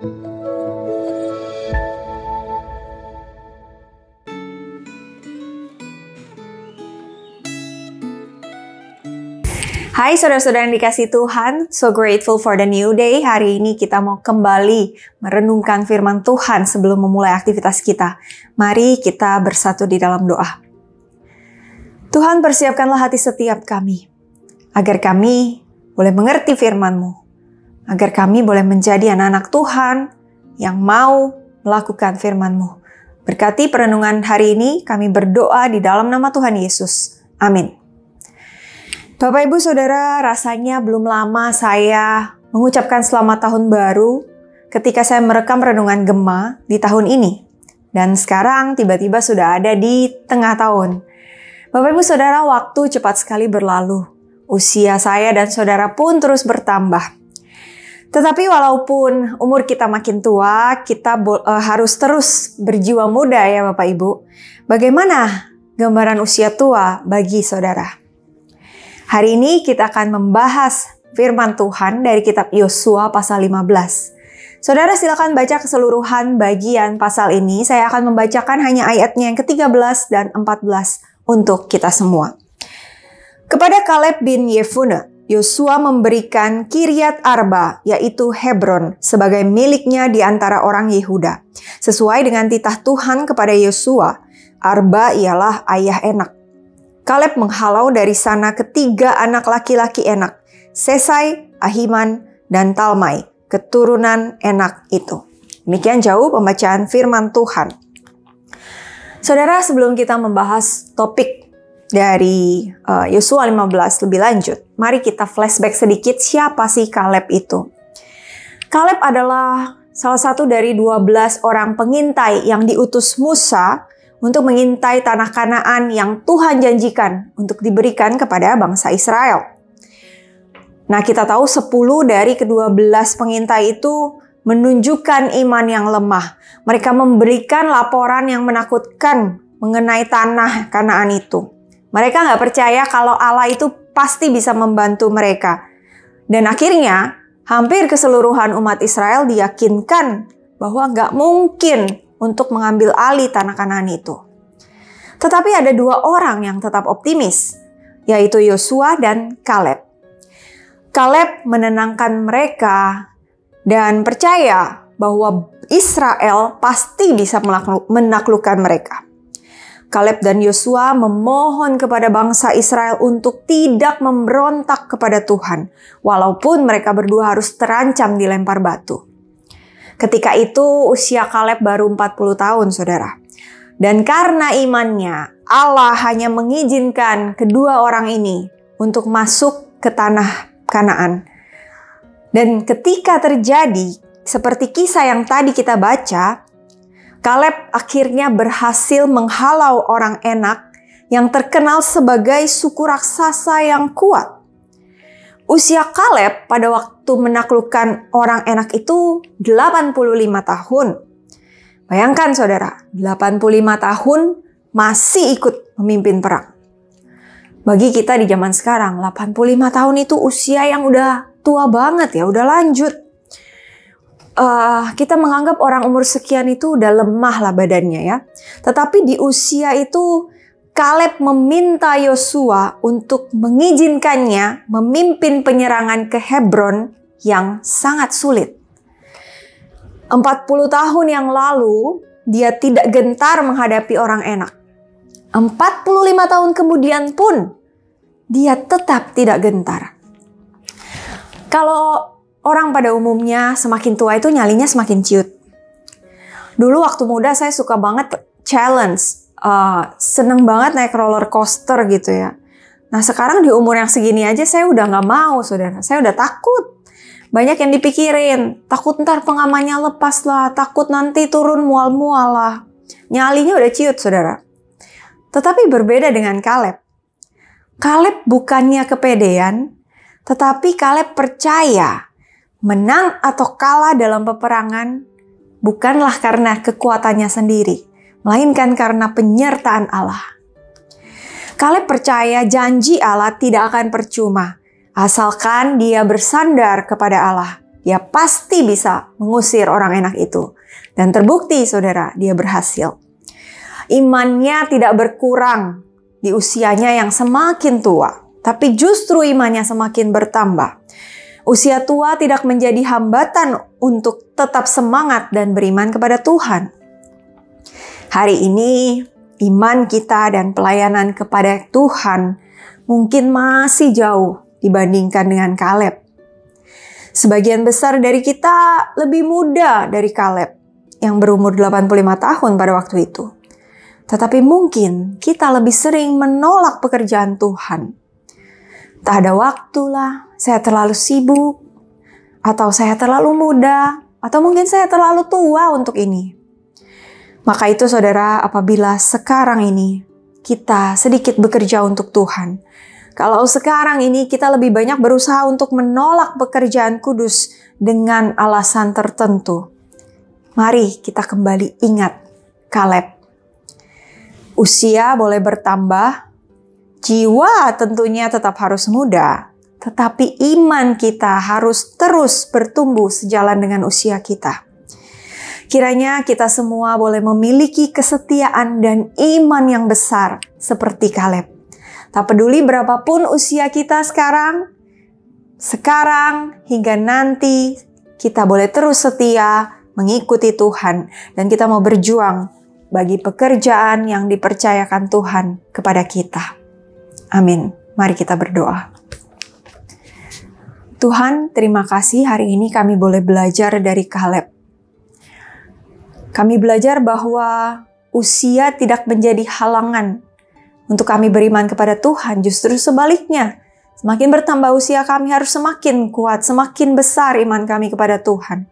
Hai saudara-saudara yang dikasihi Tuhan, so grateful for the new day. Hari ini kita mau kembali merenungkan firman Tuhan sebelum memulai aktivitas kita. Mari kita bersatu di dalam doa. Tuhan, persiapkanlah hati setiap kami, agar kami boleh mengerti firman-Mu, agar kami boleh menjadi anak-anak Tuhan yang mau melakukan firman-Mu. Berkati perenungan hari ini, kami berdoa di dalam nama Tuhan Yesus. Amin. Bapak Ibu Saudara, rasanya belum lama saya mengucapkan selamat tahun baru ketika saya merekam renungan Gema di tahun ini. Dan sekarang tiba-tiba sudah ada di tengah tahun. Bapak Ibu Saudara, waktu cepat sekali berlalu. Usia saya dan saudara pun terus bertambah. Tetapi walaupun umur kita makin tua, kita harus terus berjiwa muda ya Bapak Ibu. Bagaimana gambaran usia tua bagi saudara? Hari ini kita akan membahas firman Tuhan dari kitab Yosua pasal 15. Saudara silakan baca keseluruhan bagian pasal ini. Saya akan membacakan hanya ayatnya yang ke-13 dan 14 untuk kita semua. Kepada Kaleb bin Yefune, Yosua memberikan Kiryat Arba, yaitu Hebron, sebagai miliknya di antara orang Yehuda. Sesuai dengan titah Tuhan kepada Yosua, Arba ialah ayah Enak. Kaleb menghalau dari sana ketiga anak laki-laki Enak, Sesai, Ahiman, dan Talmai, keturunan Enak itu. Demikian jauh pembacaan firman Tuhan. Saudara, sebelum kita membahas topik dari Yosua 15 lebih lanjut, mari kita flashback sedikit siapa sih Kaleb itu. Kaleb adalah salah satu dari 12 orang pengintai yang diutus Musa untuk mengintai tanah Kanaan yang Tuhan janjikan untuk diberikan kepada bangsa Israel. Nah, kita tahu 10 dari ke-12 pengintai itu menunjukkan iman yang lemah. Mereka memberikan laporan yang menakutkan mengenai tanah Kanaan itu. Mereka nggak percaya kalau Allah itu pasti bisa membantu mereka. Dan akhirnya, hampir keseluruhan umat Israel diyakinkan bahwa nggak mungkin untuk mengambil alih tanah Kanaan itu. Tetapi ada 2 orang yang tetap optimis, yaitu Yosua dan Kaleb. Kaleb menenangkan mereka dan percaya bahwa Israel pasti bisa menaklukkan mereka. Kaleb dan Yosua memohon kepada bangsa Israel untuk tidak memberontak kepada Tuhan, walaupun mereka berdua harus terancam dilempar batu. Ketika itu usia Kaleb baru 40 tahun, saudara. Dan karena imannya, Allah hanya mengizinkan kedua orang ini untuk masuk ke tanah Kanaan. Dan ketika terjadi, seperti kisah yang tadi kita baca, Kaleb akhirnya berhasil menghalau orang Enak yang terkenal sebagai suku raksasa yang kuat. Usia Kaleb pada waktu menaklukkan orang Enak itu 85 tahun. Bayangkan saudara, 85 tahun masih ikut memimpin perang. Bagi kita di zaman sekarang, 85 tahun itu usia yang udah tua banget ya, udah lanjut. Kita menganggap orang umur sekian itu udah lemah lah badannya ya. Tetapi di usia itu Kaleb meminta Yosua untuk mengizinkannya memimpin penyerangan ke Hebron yang sangat sulit. 40 tahun yang lalu, dia tidak gentar menghadapi orang Enak. 45 tahun kemudian pun, dia tetap tidak gentar. Kalau orang pada umumnya semakin tua itu nyalinya semakin ciut. Dulu waktu muda saya suka banget challenge. Seneng banget naik roller coaster gitu ya. Nah sekarang di umur yang segini aja saya udah gak mau saudara. Saya udah takut. Banyak yang dipikirin. Takut ntar pengamannya lepas lah. Takut nanti turun mual-mual lah. Nyalinya udah ciut saudara. Tetapi berbeda dengan Kaleb. Kaleb bukannya kepedean. Tetapi Kaleb percaya menang atau kalah dalam peperangan bukanlah karena kekuatannya sendiri, melainkan karena penyertaan Allah. Kaleb percaya janji Allah tidak akan percuma, asalkan dia bersandar kepada Allah. dia pasti bisa mengusir orang enak itu. Dan terbukti saudara, dia berhasil. Imannya tidak berkurang di usianya yang semakin tua, tapi justru imannya semakin bertambah. Usia tua tidak menjadi hambatan untuk tetap semangat dan beriman kepada Tuhan. Hari ini, iman kita dan pelayanan kepada Tuhan mungkin masih jauh dibandingkan dengan Kaleb. Sebagian besar dari kita lebih muda dari Kaleb yang berumur 85 tahun pada waktu itu. Tetapi mungkin kita lebih sering menolak pekerjaan Tuhan. Tak ada waktu lah, saya terlalu sibuk, atau saya terlalu muda, atau mungkin saya terlalu tua untuk ini. Maka itu saudara, apabila sekarang ini kita sedikit bekerja untuk Tuhan, kalau sekarang ini kita lebih banyak berusaha untuk menolak pekerjaan kudus dengan alasan tertentu, mari kita kembali ingat Kaleb. Usia boleh bertambah, jiwa tentunya tetap harus muda, tetapi iman kita harus terus bertumbuh sejalan dengan usia kita. Kiranya kita semua boleh memiliki kesetiaan dan iman yang besar seperti Kaleb. Tak peduli berapapun usia kita sekarang hingga nanti, kita boleh terus setia mengikuti Tuhan. Dan kita mau berjuang bagi pekerjaan yang dipercayakan Tuhan kepada kita. Amin. Mari kita berdoa. Tuhan, terima kasih hari ini kami boleh belajar dari Kaleb. Kami belajar bahwa usia tidak menjadi halangan untuk kami beriman kepada Tuhan. Justru sebaliknya, semakin bertambah usia kami harus semakin kuat, semakin besar iman kami kepada Tuhan.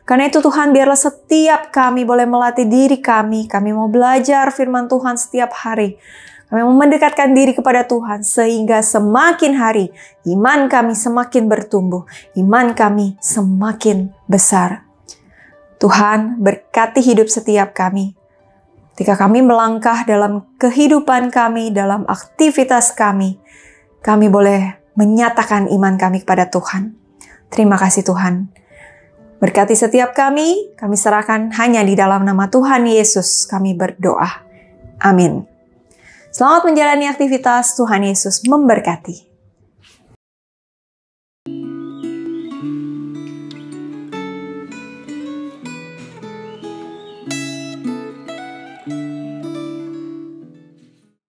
Karena itu Tuhan, biarlah setiap kami boleh melatih diri kami mau belajar firman Tuhan setiap hari. Kami mau mendekatkan diri kepada Tuhan sehingga semakin hari iman kami semakin bertumbuh, iman kami semakin besar. Tuhan, berkati hidup setiap kami. Ketika kami melangkah dalam kehidupan kami, dalam aktivitas kami boleh menyatakan iman kami kepada Tuhan. Terima kasih Tuhan. Berkati setiap kami serahkan hanya di dalam nama Tuhan Yesus kami berdoa. Amin. Selamat menjalani aktivitas, Tuhan Yesus memberkati.